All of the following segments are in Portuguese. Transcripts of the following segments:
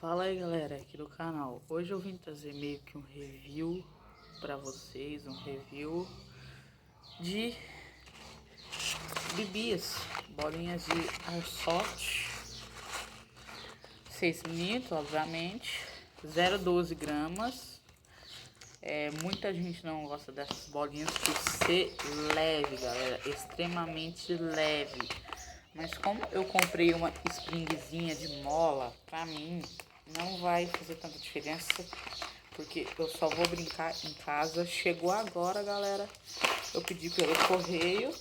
Fala aí galera, aqui do canal. Hoje eu vim trazer meio que um review pra vocês, um review de BBs, bolinhas de Airsoft 6mm, obviamente, 0,12 gramas. Muita gente não gosta dessas bolinhas por ser leve, galera, extremamente leve. Mas como eu comprei uma springzinha de mola, pra mim não vai fazer tanta diferença, porque eu só vou brincar em casa. Chegou agora, galera, eu pedi pelo correio,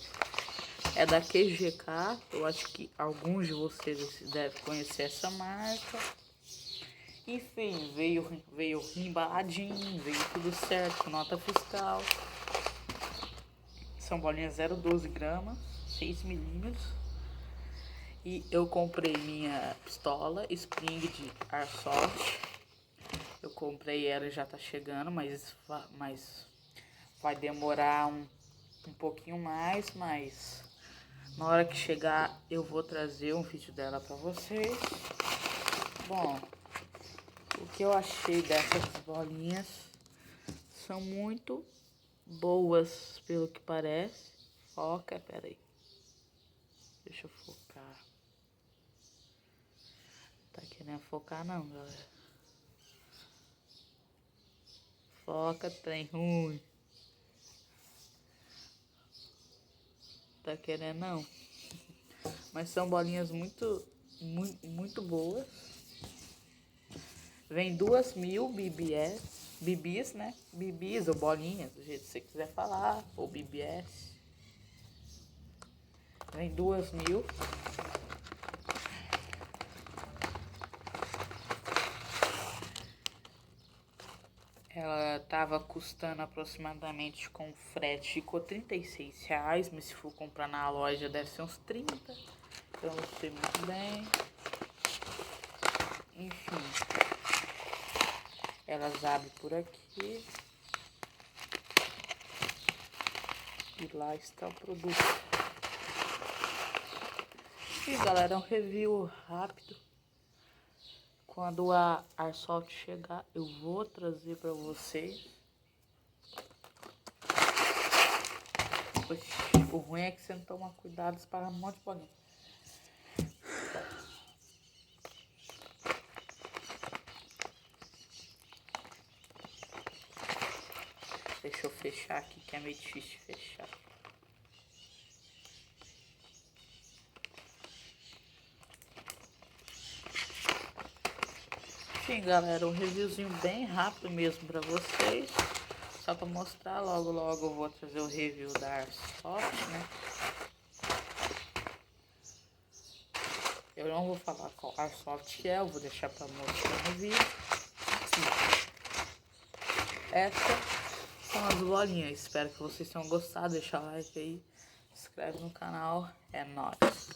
é da QGK, eu acho que alguns de vocês devem conhecer essa marca. Enfim, veio embaladinho, veio tudo certo, nota fiscal. São bolinhas 0,12 gramas, 6mm. E eu comprei minha pistola Spring de Airsoft. Eu comprei ela e já tá chegando, mas vai demorar um pouquinho mais, mas na hora que chegar eu vou trazer um vídeo dela pra vocês. Bom, o que eu achei dessas bolinhas são muito boas, pelo que parece. Foca, pera aí. Deixa eu focar. Tá querendo focar não, galera. Foca, trem ruim. Tá querendo não. Mas são bolinhas muito boas. Vem 2.000 BBs, né? BBs ou bolinhas, do jeito que você quiser falar. Ou BBS. Vem 2.000. Ela tava custando aproximadamente, com frete ficou R$36, mas se for comprar na loja deve ser uns 30. Eu não sei muito bem. Enfim, elas abrem por aqui. E lá está o produto. E galera, é um review rápido. Quando a Airsoft chegar, eu vou trazer pra vocês. O ruim é que você não toma cuidado, espalha um monte de bolinha. Deixa eu fechar aqui, que é meio difícil de fechar. Enfim, galera, um reviewzinho bem rápido mesmo pra vocês. Só pra mostrar, logo eu vou trazer o review da Airsoft, né? Eu não vou falar qual Airsoft que é, eu vou deixar pra mostrar no vídeo. Essas são as bolinhas, espero que vocês tenham gostado. Deixa o like aí, se inscreve no canal, é nóis!